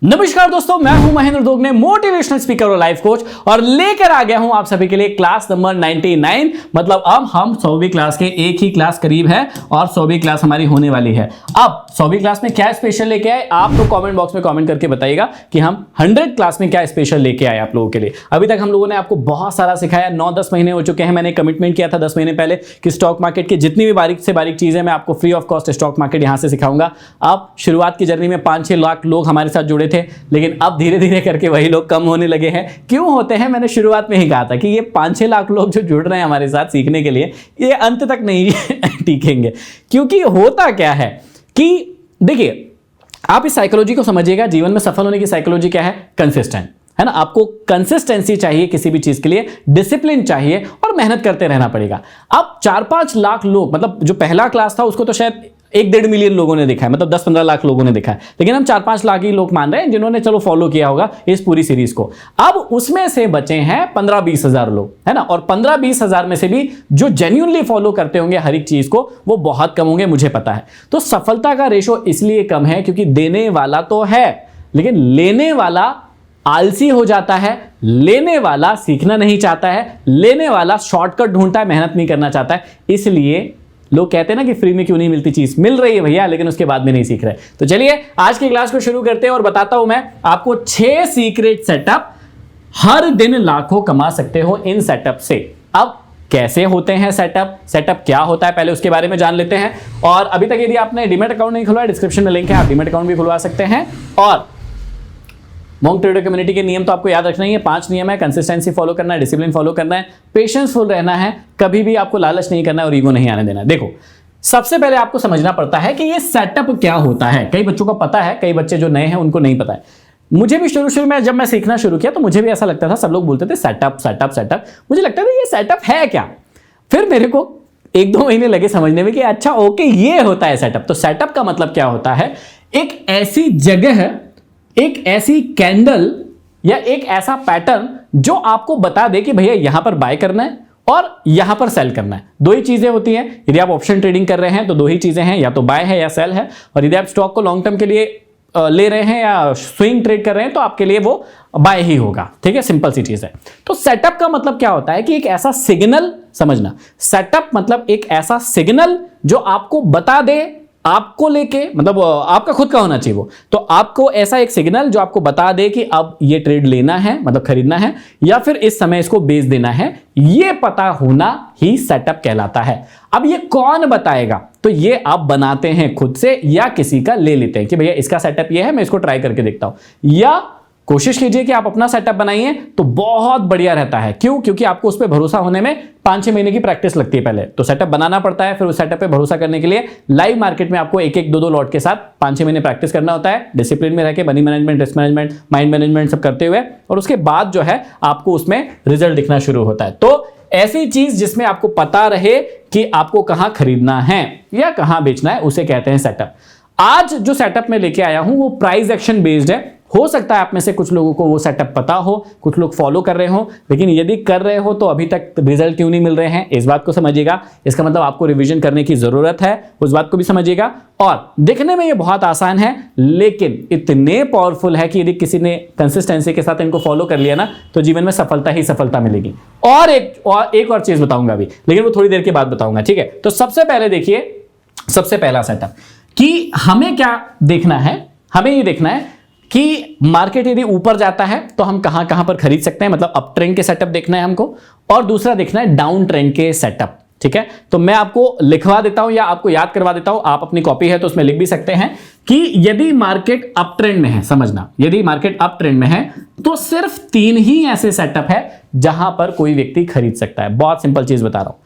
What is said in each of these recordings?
नमस्कार दोस्तों, मैं हूं महेंद्र दोगने, मोटिवेशनल स्पीकर और लाइफ कोच, और लेकर आ गया हूं आप सभी के लिए क्लास नंबर 99। मतलब अब हम 100वीं क्लास के एक ही क्लास करीब है और 100वीं क्लास हमारी होने वाली है। अब 100वीं क्लास में क्या स्पेशल लेके आए आप तो कमेंट बॉक्स में कमेंट करके बताइएगा कि हम 100 क्लास में क्या स्पेशल लेके आए आप लोगों के लिए। अभी तक हम लोगों ने आपको बहुत सारा सिखाया, 9-10 महीने हो चुके हैं। मैंने कमिटमेंट किया था 10 महीने पहले कि स्टॉक मार्केट की जितनी भी बारीक से बारीक चीजें मैं आपको free of cost stock market यहां से सिखाऊंगा। अब शुरुआत की जर्नी में 5-6 लाख लोग हमारे साथ जुड़े थे, लेकिन अब धीरे धीरे करके वही लोग कम होने लगे हैं। क्यों होते हैं? मैंने शुरुआत में ही कहा था कि ये 5-6 लाख लोग जो जुड़ रहे हैं हमारे साथ सीखने के लिए, ये अंत तक नहीं टिकेंगे। क्योंकि होता क्या है कि देखिए, आप इस साइकोलॉजी को समझिएगा। जीवन में सफल होने की साइकोलॉजी क्या है? कंसिस्टेंट, है ना। आपको कंसिस्टेंसी चाहिए किसी भी चीज के लिए, डिसिप्लिन चाहिए और मेहनत करते रहना पड़ेगा। अब 4-5 लाख लोग, मतलब जो पहला क्लास था उसको तो शायद 1-1.5 मिलियन लोगों ने देखा है, मतलब 10-15 लाख लोगों ने देखा है, लेकिन हम 4-5 लाख ही लोग मान रहे हैं जिन्होंने चलो फॉलो किया होगा इस पूरी सीरीज को। अब उसमें से बचे हैं 15-20 हजार लोग, है ना। और 15-20 हजार में से भी जो जेन्युइनली फॉलो करते होंगे हर एक चीज को, वो बहुत कम होंगे, मुझे पता है। तो सफलता का रेशो इसलिए कम है क्योंकि देने वाला तो है, लेकिन लेने वाला आलसी हो जाता है, लेने वाला सीखना नहीं चाहता है, लेने वाला शॉर्टकट ढूंढता है, मेहनत नहीं करना चाहता है। इसलिए लोग कहते हैं ना कि फ्री में क्यों नहीं मिलती चीज, मिल रही है भैया, लेकिन उसके बाद में नहीं सीख रहे। तो चलिए आज की क्लास को शुरू करते हैं और बताता हूं मैं आपको 6 सीक्रेट सेटअप, हर दिन लाखों कमा सकते हो इन सेटअप से। अब कैसे होते हैं सेटअप क्या होता है, पहले उसके बारे में जान लेते हैं। और अभी तक यदि आपने डीमैट अकाउंट नहीं खुलवाया, डिस्क्रिप्शन में लिंक है, आप डीमैट अकाउंट भी खुलवा सकते हैं। और मॉन्क ट्रेडर कम्युनिटी के नियम तो आपको याद रखना ही है। 5 नियम है: कंसिस्टेंसी फॉलो करना है, डिसिप्लिन फॉलो करना है, पेशेंसफुल रहना है, कभी भी आपको लालच नहीं करना है और ईगो नहीं आने देना है। देखो, सबसे पहले आपको समझना पड़ता है कि ये सेटअप क्या होता है। कई बच्चों को पता है, कई बच्चे जो नए हैं उनको नहीं पता है। मुझे भी शुरू में जब मैं सीखना शुरू किया तो मुझे भी ऐसा लगता था, सब लोग बोलते थे सेटअप। मुझे लगता था ये सेटअप है क्या। फिर मेरे को 1-2 महीने लगे समझने में कि अच्छा ओके, ये होता है सेटअप। तो सेटअप का मतलब क्या होता है? एक ऐसी जगह, एक ऐसी कैंडल या एक ऐसा पैटर्न जो आपको बता दे कि भैया यहां पर बाय करना है और यहां पर सेल करना है। 2 ही चीजें होती हैं। यदि आप ऑप्शन ट्रेडिंग कर रहे हैं तो 2 ही चीजें हैं, या तो बाय है या सेल है। और यदि आप स्टॉक को लॉन्ग टर्म के लिए ले रहे हैं या स्विंग ट्रेड कर रहे हैं तो आपके लिए वो बाय ही होगा। ठीक है, सिंपल सी चीज है। तो सेटअप का मतलब क्या होता है कि एक ऐसा सिग्नल, समझना, सेटअप मतलब एक ऐसा सिग्नल जो आपको बता दे, आपको लेके, मतलब आपका खुद का होना चाहिए वो। तो आपको ऐसा एक सिग्नल जो आपको बता दे कि अब ये ट्रेड लेना है, मतलब खरीदना है, या फिर इस समय इसको बेच देना है, ये पता होना ही सेटअप कहलाता है। अब ये कौन बताएगा? तो ये आप बनाते हैं खुद से या किसी का ले लेते हैं कि भैया इसका सेटअप ये है, मैं इसको ट्राई करके देखता हूं। या कोशिश कीजिए कि आप अपना सेटअप बनाइए तो बहुत बढ़िया रहता है। क्यों? क्योंकि आपको उस पर भरोसा होने में 5-6 महीने की प्रैक्टिस लगती है। पहले तो सेटअप बनाना पड़ता है, फिर उस सेटअप पे भरोसा करने के लिए लाइव मार्केट में आपको 1-1, 2-2 लॉट के साथ 5-6 महीने प्रैक्टिस करना होता है, डिसिप्लिन में रहकर, money management, risk management, mind management सब करते हुए। और उसके बाद जो है आपको उसमें रिजल्ट दिखना शुरू होता है। तो ऐसी चीज जिसमें आपको पता रहे कि आपको कहां खरीदना है या कहां बेचना है, उसे कहते हैं सेटअप। आज जो सेटअप में लेके आया हूं वो प्राइस एक्शन बेस्ड है। हो सकता है आप में से कुछ लोगों को वो सेटअप पता हो, कुछ लोग फॉलो कर रहे हो, लेकिन यदि कर रहे हो तो अभी तक रिजल्ट क्यों नहीं मिल रहे हैं, इस बात को समझिएगा। इसका मतलब आपको रिवीजन करने की जरूरत है, उस बात को भी समझिएगा। और दिखने में ये बहुत आसान है, लेकिन इतने पावरफुल है कि यदि किसी ने कंसिस्टेंसी के साथ इनको फॉलो कर लिया ना, तो जीवन में सफलता ही सफलता मिलेगी। और एक और चीज बताऊंगा अभी, लेकिन वो थोड़ी देर के बाद बताऊंगा, ठीक है। तो सबसे पहले देखिए, सबसे पहला सेटअप कि हमें क्या देखना है। हमें ये देखना है कि मार्केट यदि ऊपर जाता है तो हम कहां कहां पर खरीद सकते हैं, मतलब अप ट्रेंड के सेटअप देखना है हमको, और दूसरा देखना है डाउन ट्रेंड के सेटअप। ठीक है, तो मैं आपको लिखवा देता हूं या आपको याद करवा देता हूं, आप अपनी कॉपी है तो उसमें लिख भी सकते हैं कि यदि मार्केट अप ट्रेंड में है, समझना, यदि मार्केट अप ट्रेंड में है तो सिर्फ 3 ही ऐसे सेटअप है जहां पर कोई व्यक्ति खरीद सकता है। बहुत सिंपल चीज बता रहा हूं,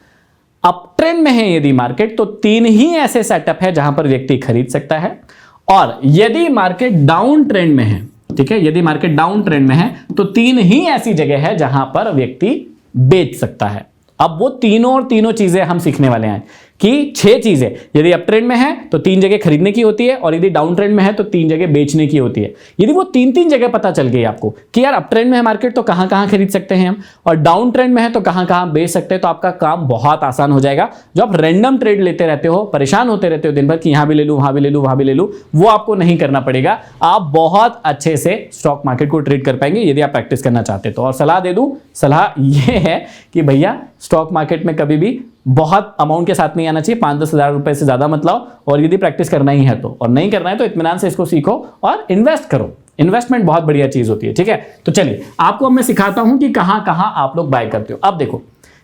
अप ट्रेंड में है यदि मार्केट तो 3 ही ऐसे सेटअप है जहां पर व्यक्ति खरीद सकता है। और यदि मार्केट डाउन ट्रेंड में है, ठीक है, यदि मार्केट डाउन ट्रेंड में है तो 3 ही ऐसी जगह है जहां पर व्यक्ति बेच सकता है। अब वो तीनों चीजें हम सीखने वाले हैं कि 6 चीजें यदि अप ट्रेंड में है तो 3 जगह खरीदने की होती है, और यदि डाउन ट्रेंड में है तो 3 जगह बेचने की होती है। यदि वो 3 जगह पता चल गई आपको कि यार अप ट्रेंड में है मार्केट तो कहां कहां खरीद सकते हैं हम, और डाउन ट्रेंड में है तो कहां कहां बेच सकते हैं, तो आपका काम बहुत आसान हो जाएगा। जो आप रैंडम ट्रेड लेते रहते हो, परेशान होते रहते हो दिन भर कि यहां भी ले लूं, वहां भी ले लूं, वहां भी ले लूं, वो आपको नहीं करना पड़ेगा। आप बहुत अच्छे से स्टॉक मार्केट को ट्रेड कर पाएंगे यदि आप प्रैक्टिस करना चाहते तो। और सलाह दे दूं, सलाह यह है कि भैया स्टॉक मार्केट में कभी भी बहुत अमाउंट के साथ नहीं आना चाहिए, 5-10 हज़ार रुपए से ज्यादा मत लाओ, और यदि प्रैक्टिस करना ही है तो, और नहीं करना है तो इत्मीनान से इसको सीखो और इन्वेस्ट करो। इन्वेस्टमेंट बहुत बढ़िया चीज होती है, ठीक है। तो चलिए आपको अब मैं सिखाता हूं कि कहां कहां आप लोग बाय करते हो। अब देखो,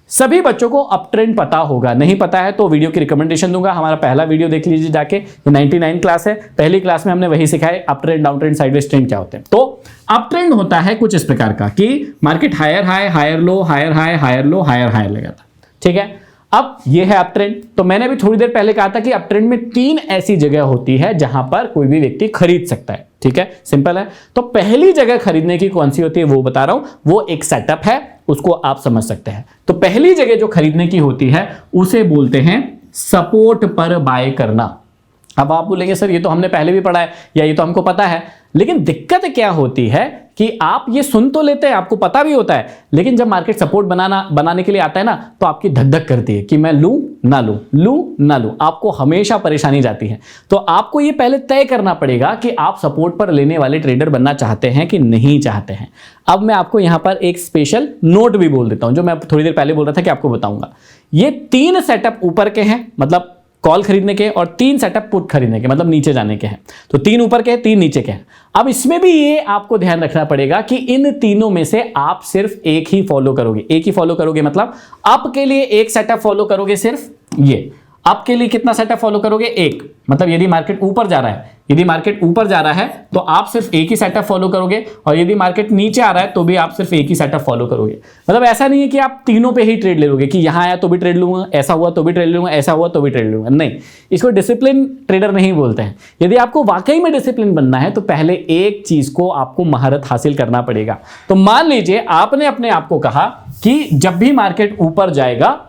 सभी बच्चों को अप ट्रेंड पता होगा, नहीं पता है तो वीडियो की रिकमेंडेशन दूंगा। हमारा पहला वीडियो देख लीजिए जाके, 99 क्लास है। पहली क्लास में हमने वही सिखाया up trend, down trend, sideways trend क्या होते हैं। तो अप ट्रेंड होता है कुछ इस प्रकार का कि market higher high, higher low, higher high, higher low, higher higher लगाता, ठीक है। अब ये है अप ट्रेंड। तो मैंने भी थोड़ी देर पहले कहा था कि अप ट्रेंड में 3 ऐसी जगह होती है जहां पर कोई भी व्यक्ति खरीद सकता है, ठीक है, सिंपल है। तो पहली जगह खरीदने की कौन सी होती है वो बता रहा हूं, वो एक सेटअप है, उसको आप समझ सकते हैं। तो पहली जगह जो खरीदने की होती है उसे बोलते हैं सपोर्ट पर बाय करना। अब आप बोलेंगे सर ये तो हमने पहले भी पढ़ा है या ये तो हमको पता है, लेकिन दिक्कत क्या होती है कि आप ये सुन तो लेते हैं, आपको पता भी होता है, लेकिन जब मार्केट सपोर्ट बनाने के लिए आता है ना तो आपकी धक धक करती है कि मैं लूं ना लूं, लूं ना लूं, आपको हमेशा परेशानी जाती है। तो आपको ये पहले तय करना पड़ेगा कि आप सपोर्ट पर लेने वाले ट्रेडर बनना चाहते हैं कि नहीं चाहते हैं। अब मैं आपको यहां पर एक स्पेशल नोट भी बोल देता हूं, जो मैं थोड़ी देर पहले बोल रहा था कि आपको बताऊंगा। ये 3 सेटअप ऊपर के हैं, मतलब कॉल खरीदने के, और 3 सेटअप पुट खरीदने के, मतलब नीचे जाने के हैं। तो 3 ऊपर के हैं, 3 नीचे के हैं। अब इसमें भी ये आपको ध्यान रखना पड़ेगा कि इन तीनों में से आप सिर्फ एक ही फॉलो करोगे। एक ही फॉलो करोगे मतलब अप के लिए एक सेटअप फॉलो करोगे, सिर्फ ये। अप के लिए कितना सेटअप फॉलो करोगे? एक। मतलब यदि मार्केट ऊपर जा रहा है, यदि मार्केट ऊपर जा रहा है तो आप सिर्फ एक ही सेटअप फॉलो करोगे, और यदि मार्केट नीचे आ रहा है तो भी आप सिर्फ एक ही सेटअप फॉलो करोगे। मतलब ऐसा नहीं है कि आप तीनों पे ही ट्रेड ले लोगे कि यहां आया तो भी ट्रेड लूंगा, ऐसा हुआ तो भी ट्रेड लूंगा, ऐसा हुआ तो भी ट्रेड लूंगा, नहीं। इसको डिसिप्लिन ट्रेडर नहीं बोलते हैं। यदि आपको वाकई में डिसिप्लिन बनना है तो पहले एक चीज को आपको महारत हासिल करना पड़ेगा। तो मान लीजिए आपने अपने आप को कहा कि जब भी मार्केट ऊपर जाएगा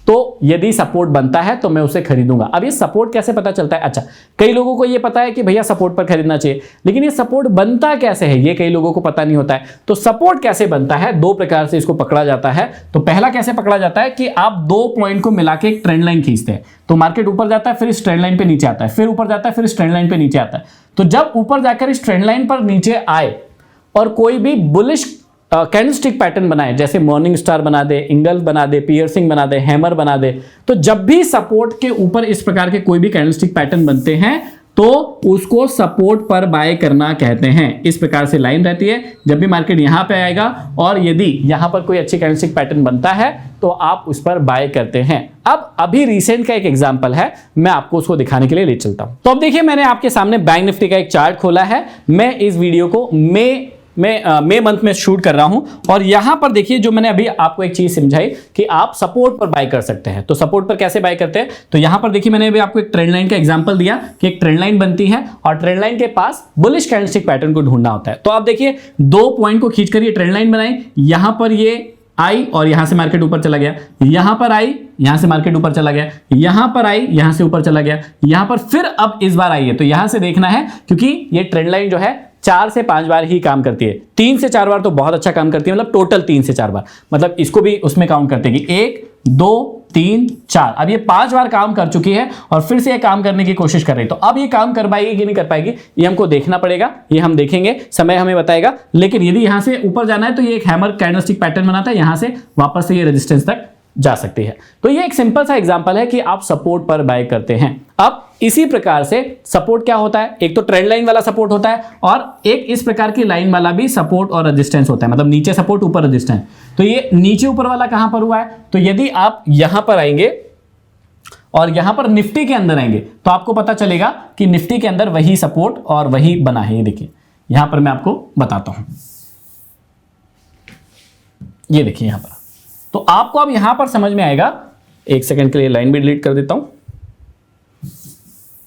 तो यदि सपोर्ट बनता है तो मैं उसे खरीदूंगा। अब ये सपोर्ट कैसे पता चलता है? अच्छा, कई लोगों को ये पता है कि भैया सपोर्ट पर खरीदना चाहिए, लेकिन ये सपोर्ट बनता कैसे है ये कई लोगों को पता नहीं होता है। तो सपोर्ट कैसे बनता है, 2 प्रकार से इसको पकड़ा जाता है। तो पहला कैसे पकड़ा जाता है कि आप 2 पॉइंट को मिला के एक ट्रेंड लाइन खींचते हैं। तो मार्केट ऊपर जाता है, फिर इस ट्रेंड लाइन पे नीचे आता है, फिर ऊपर जाता है, फिर इस ट्रेंड लाइन पे नीचे आता है। तो जब ऊपर जाकर इस ट्रेंड लाइन पर नीचे आए और कोई भी बुलिश कैंडलस्टिक पैटर्न बनाए, जैसे मॉर्निंग स्टार बना दे, इंगल्फ बना दे, पियर्सिंग बना दे, हैमर बना दे, तो जब भी सपोर्ट के ऊपर इस प्रकार के कोई भी कैंडलस्टिक पैटर्न बनते हैं तो उसको सपोर्ट पर बाय करना कहते हैं। इस प्रकार से लाइन रहती है, जब भी मार्केट यहां पे आएगा और यदि यहां पर कोई अच्छी कैंडलस्टिक पैटर्न बनता है तो आप उस पर बाय करते हैं। अब अभी रिसेंट का एक एग्जांपल है, मैं आपको उसको दिखाने के लिए ले चलता हूं। तो अब देखिए, मैंने आपके सामने बैंक निफ्टी का एक चार्ट खोला है। मैं इस वीडियो को मई मंथ में शूट कर रहा हूं, और यहां पर देखिए जो मैंने अभी आपको एक चीज समझाई कि आप सपोर्ट पर बाय कर सकते हैं। तो सपोर्ट पर कैसे बाय करते हैं, तो यहां पर देखिए मैंने अभी आपको एक ट्रेंड लाइन का एग्जांपल दिया कि एक ट्रेंड लाइन बनती है और ट्रेंड लाइन के पास बुलिश कैंडलस्टिक पैटर्न को ढूंढना होता है। तो आप देखिए 2 पॉइंट को खींचकर ये ट्रेंड लाइन बनाई, यहां पर ये आई और यहां से मार्केट ऊपर चला गया, यहां पर आई, यहां से मार्केट ऊपर चला गया, यहां पर आई, यहां से ऊपर चला गया, यहां पर फिर अब इस बार आई है। तो यहां से देखना है, क्योंकि ये ट्रेंड लाइन जो है 4 से 5 बार ही काम करती है। 3 से 4 बार तो बहुत अच्छा काम करती है, मतलब टोटल 3 से 4 बार, मतलब इसको भी उसमें काउंट करते हैं कि 1 2 3 4। अब ये 5 बार काम कर चुकी है और फिर से ये काम करने की कोशिश कर रही है। तो अब ये काम कर पाएगी कि नहीं कर पाएगी ये हमको देखना पड़ेगा, ये हम देखेंगे, समय हमें बताएगा। लेकिन यदि यहां से ऊपर जाना है तो ये एक हैमर कैंडलस्टिक पैटर्न बनाता है, यहां से वापस से ये रेजिस्टेंस तक जा सकती है। तो ये एक सिंपल सा एग्जांपल है कि आप सपोर्ट पर बाय करते हैं। अब इसी प्रकार से सपोर्ट क्या होता है, एक तो ट्रेंड लाइन वाला सपोर्ट होता है और एक इस प्रकार की लाइन वाला भी सपोर्ट और रेजिस्टेंस होता है, मतलब नीचे सपोर्ट ऊपर रेजिस्टेंस। तो ये नीचे ऊपर वाला कहां पर हुआ है, तो यदि आप यहां पर आएंगे और यहां पर निफ्टी के अंदर आएंगे तो आपको पता चलेगा कि निफ्टी के अंदर वही सपोर्ट और वही बना है। ये देखिए यहां पर मैं आपको बताता हूं, ये देखिए यहां पर। तो आपको अब यहां पर समझ में आएगा, एक सेकंड के लिए लाइन भी डिलीट कर देता हूं।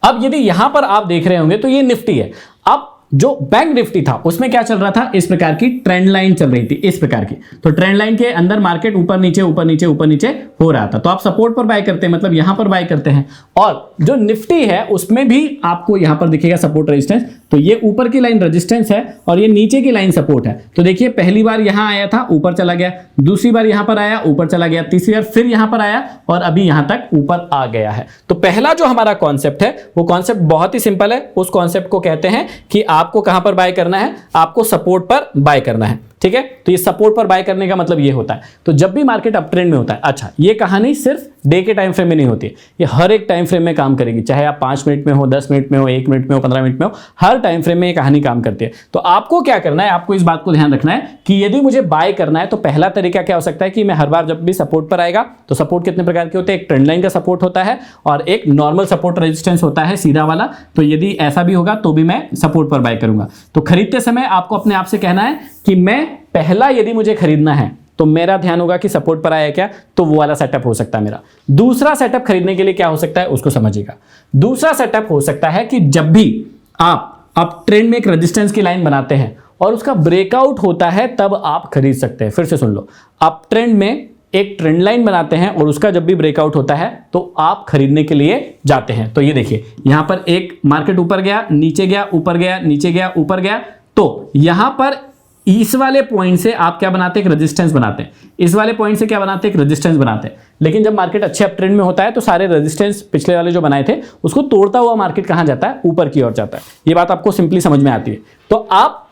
अब यदि यहां पर आप देख रहे होंगे तो ये निफ्टी है। अब जो बैंक निफ्टी था उसमें क्या चल रहा था, इस प्रकार की ट्रेंड लाइन चल रही थी, इस प्रकार की। तो ट्रेंड लाइन के अंदर मार्केट ऊपर नीचे ऊपर नीचे ऊपर नीचे हो रहा था। तो आप सपोर्ट पर बाय करते हैं, मतलब यहां पर बाय करते हैं। और जो निफ्टी है उसमें भी आपको यहां पर दिखेगा सपोर्ट रेजिस्टेंस। तो ये ऊपर की लाइन रेजिस्टेंस है और ये नीचे की लाइन सपोर्ट है। तो देखिए पहली बार यहां आया था, ऊपर चला गया, दूसरी बार यहां पर आया, ऊपर चला गया, तीसरी बार फिर यहां पर आया और अभी यहां तक ऊपर आ गया है। तो पहला जो हमारा कॉन्सेप्ट है वो कॉन्सेप्ट बहुत ही सिंपल है। उस कॉन्सेप्ट को कहते हैं कि आपको कहां पर बाय करना है, आपको सपोर्ट पर बाय करना है। ठीक है, तो ये सपोर्ट पर बाय करने का मतलब ये होता है। तो जब भी मार्केट अप ट्रेंड में होता है, अच्छा ये कहानी सिर्फ डे के टाइम फ्रेम में नहीं होती है, ये हर एक टाइम फ्रेम में काम करेगी, चाहे आप 5 मिनट में हो, 10 मिनट में हो, 1 मिनट में हो, 15 मिनट में हो, हर टाइम फ्रेम में ये कहानी काम करती है। तो आपको क्या करना है, आपको इस बात को ध्यान रखना है कि यदि मुझे बाय करना है तो पहला तरीका क्या हो सकता है कि मैं हर बार जब भी सपोर्ट पर आएगा, तो सपोर्ट कितने प्रकार के होते हैं, एक ट्रेंड लाइन का सपोर्ट होता है और एक नॉर्मल सपोर्ट रेजिस्टेंस होता है सीधा वाला। तो यदि ऐसा भी होगा तो भी मैं सपोर्ट पर बाय करूंगा। तो खरीदते समय आपको अपने आप से कहना है कि मैं पहला यदि मुझे खरीदना है तो मेरा ध्यान होगा कि सपोर्ट पर आया क्या, तो वो वाला सेटअप हो सकता है मेरा। दूसरा सेटअप खरीदने के लिए क्या हो सकता है उसको समझिएगा। दूसरा सेटअप हो सकता है कि जब भी आप ट्रेंड में एक रेजिस्टेंस की लाइन बनाते हैं और उसका ब्रेकआउट होता है तब आप खरीद सकते हैं। फिर से सुन लो, आप ट्रेंड में एक ट्रेंड लाइन बनाते हैं और उसका जब भी ब्रेकआउट होता है तो आप खरीदने के लिए जाते हैं। तो ये देखिए यहां पर एक मार्केट ऊपर गया, नीचे गया, ऊपर गया, नीचे गया, ऊपर गया। तो यहां पर इस वाले पॉइंट से आप क्या बनाते हैं, एक रेजिस्टेंस बनाते हैं। इस वाले पॉइंट से क्या बनाते हैं, एक रेजिस्टेंस बनाते हैं। लेकिन जब मार्केट अच्छे अप ट्रेंड में होता है तो सारे रेजिस्टेंस पिछले वाले जो बनाए थे उसको तोड़ता हुआ मार्केट कहां जाता है, ऊपर की ओर जाता है। ये बात आपको सिंपली समझ में आती है। तो आप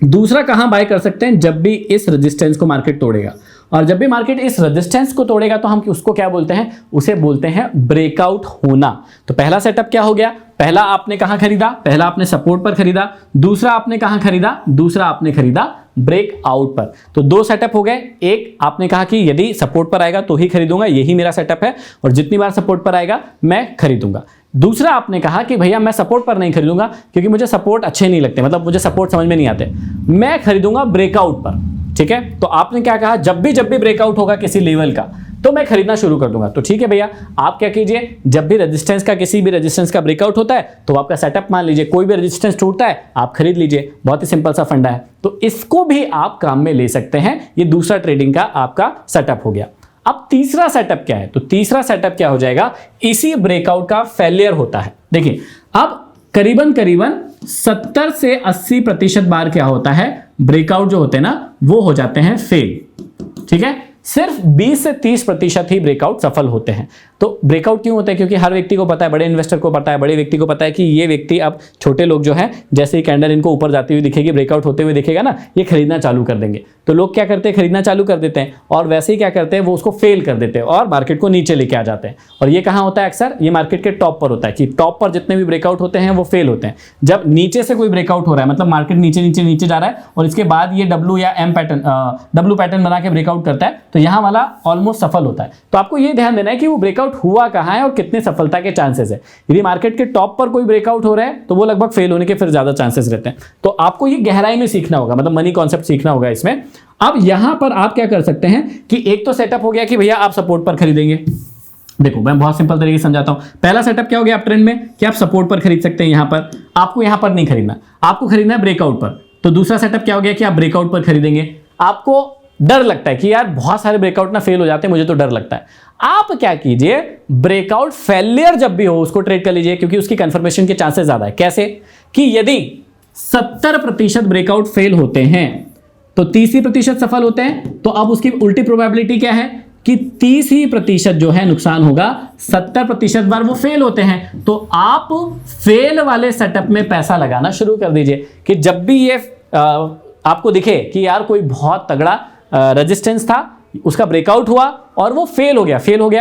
दूसरा कहां बाय कर सकते हैं, जब भी इस रेजिस्टेंस को मार्केट तोड़ेगा। और जब भी मार्केट इस रेजिस्टेंस को तोड़ेगा तो हम उसको क्या बोलते हैं, उसे बोलते हैं ब्रेकआउट होना। तो पहला सेटअप क्या हो गया, पहला आपने कहां खरीदा, पहला आपने सपोर्ट पर खरीदा। दूसरा आपने कहां खरीदा, दूसरा आपने खरीदा ब्रेकआउट पर। तो 2 सेटअप हो गए। एक आपने कहा कि यदि सपोर्ट पर आएगा तो ही खरीदूंगा, यही मेरा सेटअप है और जितनी बार सपोर्ट पर आएगा मैं खरीदूंगा। दूसरा आपने कहा कि भैया मैं सपोर्ट पर नहीं खरीदूंगा क्योंकि मुझे सपोर्ट अच्छे नहीं लगते, मतलब मुझे सपोर्ट समझ में नहीं आते, मैं खरीदूंगा ब्रेकआउट पर। ठीक है, तो आपने क्या कहा, जब भी ब्रेकआउट होगा किसी लेवल का तो मैं खरीदना शुरू कर दूंगा। तो ठीक है भैया, आप क्या कीजिए, जब भी रेजिस्टेंस का किसी भी रेजिस्टेंस का ब्रेकआउट होता है तो आपका सेटअप मान लीजिए, कोई भी रेजिस्टेंस टूटता है आप खरीद लीजिए। बहुत ही सिंपल सा फंडा है। तो इसको भी आप काम में ले सकते हैं। ये दूसरा ट्रेडिंग का आपका सेटअप हो गया। अब तीसरा सेटअप क्या है, तो तीसरा सेटअप क्या हो जाएगा, इसी ब्रेकआउट का फेलियर होता है। देखिए अब करीबन 70 से 80% बार क्या होता है, ब्रेकआउट जो होते हैं ना वो हो जाते हैं फेल। ठीक है, सिर्फ 20 से 30% ही ब्रेकआउट सफल होते हैं। तो ब्रेकआउट क्यों होता है, क्योंकि हर व्यक्ति को पता है, बड़े इन्वेस्टर को पता है, बड़े व्यक्ति को पता है कि ये व्यक्ति, अब छोटे लोग जो हैं जैसे ही कैंडल इनको ऊपर जाती हुई दिखेगी, ब्रेकआउट होते हुए दिखेगा ना, ये खरीदना चालू कर देंगे। तो लोग क्या करते हैं, खरीदना चालू कर देते हैं और वैसे ही क्या करते हैं, वो उसको फेल कर देते हैं और मार्केट को नीचे लेके आ जाते हैं। और ये कहाँ होता है, अक्सर ये मार्केट के टॉप पर होता है कि टॉप पर जितने भी ब्रेकआउट होते हैं वो फेल होते हैं। जब नीचे से कोई ब्रेकआउट हो रहा है, मतलब मार्केट नीचे नीचे नीचे जा रहा है और इसके बाद ये डब्ल्यू या एम पैटर्न, डब्ल्यू पैटर्न बना के ब्रेकआउट करता है, तो यहाँ वाला ऑलमोस्ट सफल होता है। तो आपको ये ध्यान देना है कि वो ब्रेकआउट हुआ कहाँ है और कितने सफलता के चांसेस है। यदि मार्केट के टॉप पर कोई ब्रेकआउट हो रहा है तो वो लगभग फेल होने के फिर ज्यादा चांसेस रहते हैं। तो आपको ये गहराई में सीखना होगा, मतलब मनी कॉन्सेप्ट सीखना होगा इसमें। अब यहां पर आप क्या कर सकते हैं कि एक तो सेटअप हो गया कि भैया आप सपोर्ट पर खरीदेंगे। देखो मैं बहुत सिंपल तरीके से समझाता हूं। पहला सेटअप क्या हो गया आप ट्रेंड में, कि आप सपोर्ट पर खरीद सकते हैं। यहां पर आपको यहां पर नहीं खरीदना, आपको खरीदना है ब्रेकआउट पर। तो दूसरा सेटअप क्या हो गया कि आप ब्रेकआउट पर खरीदेंगे। आपको डर लगता है कि यार बहुत सारे ब्रेकआउट ना फेल हो जाते हैं, मुझे तो डर लगता है। आप क्या कीजिए, ब्रेकआउट फेलियर जब भी हो उसको ट्रेड कर लीजिए, क्योंकि उसकी कंफर्मेशन के चांसेस ज्यादा है। कैसे कि यदि 70% ब्रेकआउट फेल होते हैं तो 30% सफल होते हैं। तो अब उसकी उल्टी प्रोबेबिलिटी क्या है कि 30% जो है नुकसान होगा, 70% बार वो फेल होते हैं। तो आप फेल वाले सेटअप में पैसा लगाना शुरू कर दीजिए कि जब भी ये आपको दिखे कि यार कोई बहुत तगड़ा रेजिस्टेंस था, उसका ब्रेकआउट हुआ और वो फेल हो गया।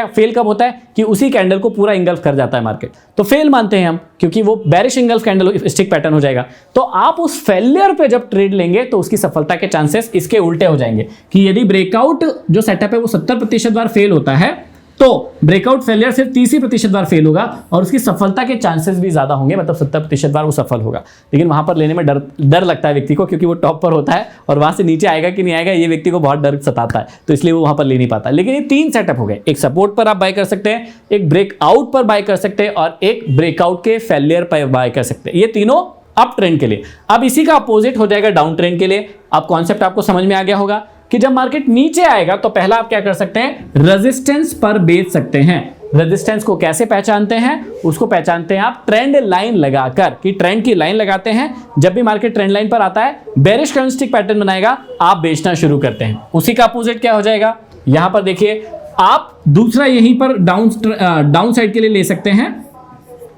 फेल कब होता है कि उसी कैंडल को पूरा इंगल्फ कर जाता है मार्केट, तो फेल मानते हैं हम, क्योंकि वो bearish engulf candle stick pattern हो जाएगा। तो आप उस फेलियर पे जब ट्रेड लेंगे तो उसकी सफलता के चांसेस इसके उल्टे हो जाएंगे कि यदि ब्रेकआउट जो सेटअप है वो 70% बार फेल होता है तो ब्रेकआउट फेलियर सिर्फ 30% बार फेल होगा और उसकी सफलता के चांसेस भी ज्यादा होंगे, मतलब 70% बार वो सफल होगा। लेकिन वहां पर लेने में डर लगता है व्यक्ति को, क्योंकि वो टॉप पर होता है और वहां से नीचे आएगा कि नहीं आएगा ये व्यक्ति को बहुत डर सताता है, तो इसलिए वो वहां पर ले नहीं पाता। लेकिन ये 3 सेटअप हो गए, एक सपोर्ट पर आप बाय कर सकते हैं, एक ब्रेकआउट पर बाय कर सकते हैं और एक ब्रेकआउट के फेलियर पर बाय कर सकते हैं। ये तीनों अप ट्रेंड के लिए। अब इसी का अपोजिट हो जाएगा डाउन ट्रेंड के लिए। अब कॉन्सेप्ट आपको समझ में आ गया होगा कि जब मार्केट नीचे आएगा तो पहला आप क्या कर सकते हैं, रेजिस्टेंस पर बेच सकते हैं। रेजिस्टेंस को कैसे पहचानते हैं, उसको पहचानते हैं आप ट्रेंड लाइन लगाकर, कि ट्रेंड की लाइन लगाते हैं। जब भी मार्केट ट्रेंड लाइन पर आता है, बेरिश कैंडलस्टिक पैटर्न बनाएगा, आप बेचना शुरू करते हैं। उसी का अपोजिट क्या हो जाएगा, यहां पर देखिए आप दूसरा यहीं पर डाउन साइड के लिए ले सकते हैं,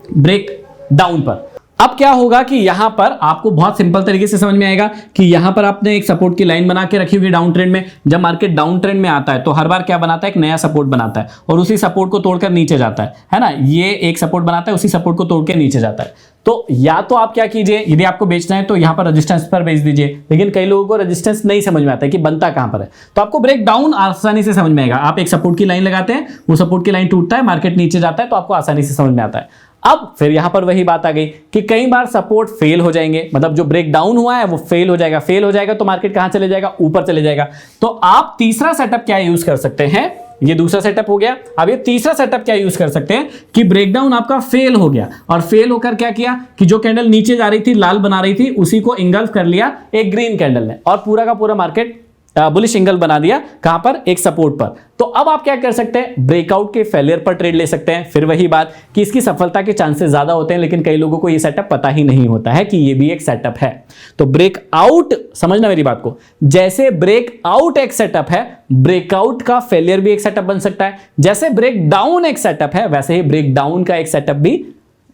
ब्रेक डाउन पर। अब क्या होगा कि यहां पर आपको बहुत सिंपल तरीके से समझ में आएगा कि यहां पर आपने एक सपोर्ट की लाइन बना के रखी हुई डाउन ट्रेंड में। जब मार्केट डाउन ट्रेंड में आता है तो हर बार क्या बनाता है, एक नया सपोर्ट बनाता है और उसी सपोर्ट को तोड़कर नीचे जाता है ना। ये एक सपोर्ट बनाता है, उसी सपोर्ट को तोड़ के नीचे जाता है। तो या तो आप क्या कीजिए, यदि आपको बेचना है तो यहां पर रेजिस्टेंस पर बेच दीजिए, लेकिन कई लोगों को रेजिस्टेंस नहीं समझ में आता है कि बनता कहां पर है। तो आपको ब्रेक डाउन आसानी से समझ में आएगा। आप एक सपोर्ट की लाइन लगाते हैं, वो सपोर्ट की लाइन टूटता है, मार्केट नीचे जाता है, तो आपको आसानी से समझ में आता है। अब फिर यहां पर वही बात आ गई कि कई बार सपोर्ट फेल हो जाएंगे, मतलब जो ब्रेक डाउन हुआ है वो फेल हो जाएगा। फेल हो जाएगा तो मार्केट कहां चले जाएगा, ऊपर चले जाएगा। तो आप तीसरा सेटअप क्या यूज कर सकते हैं, ये दूसरा सेटअप हो गया। अब ये तीसरा सेटअप क्या यूज कर सकते हैं कि ब्रेकडाउन आपका फेल हो गया और फेल होकर क्या किया कि जो कैंडल नीचे जा रही थी, लाल बना रही थी, उसी को इंगल्फ कर लिया एक ग्रीन कैंडल ने और पूरा का पूरा मार्केट बुलिश एंगल बना दिया। कहां पर, एक सपोर्ट पर। तो अब आप क्या कर सकते हैं, ब्रेकआउट के फेलियर पर ट्रेड ले सकते हैं। फिर वही बात कि इसकी सफलता के चांसेस ज्यादा होते हैं, लेकिन कई लोगों को ये सेटअप पता ही नहीं होता है कि ये भी एक सेटअप है। तो ब्रेकआउट, समझना मेरी बात को, जैसे ब्रेकआउट एक सेटअप है, ब्रेकआउट का फेलियर भी एक सेटअप बन सकता है। जैसे ब्रेक डाउन एक सेटअप है, वैसे ही ब्रेक डाउन का एक सेटअप भी,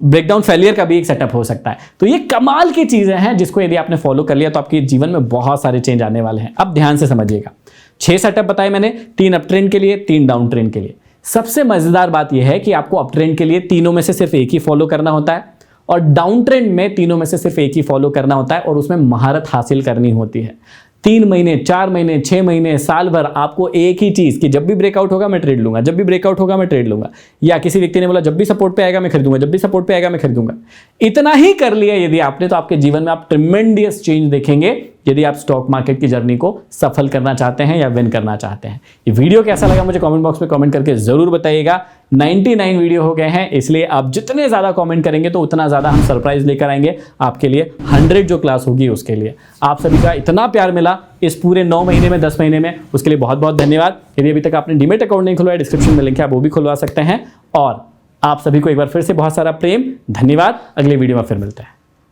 ब्रेकडाउन फेलियर का भी एक सेटअप हो सकता है। तो ये कमाल की चीजें हैं जिसको यदि आपने फॉलो कर लिया तो आपके जीवन में बहुत सारे चेंज आने वाले हैं। अब ध्यान से समझिएगा, 6 सेटअप बताए मैंने, 3 अप ट्रेंड के लिए, 3 डाउन ट्रेंड के लिए। सबसे मजेदार बात यह है कि आपको अप ट्रेंड के लिए तीनों में से सिर्फ एक ही फॉलो करना होता है और डाउन ट्रेंड में तीनों में से सिर्फ एक ही फॉलो करना होता है और उसमें महारत हासिल करनी होती है। 3 महीने, 4 महीने, 6 महीने, साल भर आपको एक ही चीज कि जब भी ब्रेकआउट होगा मैं ट्रेड लूंगा, जब भी ब्रेकआउट होगा मैं ट्रेड लूंगा। या किसी व्यक्ति ने बोला जब भी सपोर्ट पे आएगा मैं खरीदूंगा, जब भी सपोर्ट पे आएगा मैं खरीदूंगा। इतना ही कर लिया यदि आपने तो आपके जीवन में आप ट्रिमेंडियस चेंज देखेंगे यदि आप स्टॉक मार्केट की जर्नी को सफल करना चाहते हैं या विन करना चाहते हैं। ये वीडियो कैसा लगा मुझे कमेंट बॉक्स में कमेंट करके जरूर बताइएगा। 99 वीडियो हो गए हैं, इसलिए आप जितने ज्यादा कमेंट करेंगे तो उतना ज्यादा हम सरप्राइज लेकर आएंगे आपके लिए। 100 जो क्लास होगी उसके लिए आप सभी का इतना प्यार मिला इस पूरे 9 महीने में, 10 महीने में, उसके लिए बहुत बहुत धन्यवाद। यदि अभी तक आपने डीमैट अकाउंट नहीं खुलवाया, डिस्क्रिप्शन में लिंक है, आप वो भी खुलवा सकते हैं। और आप सभी को एक बार फिर से बहुत सारा प्रेम, धन्यवाद। अगले वीडियो में फिर मिलते हैं।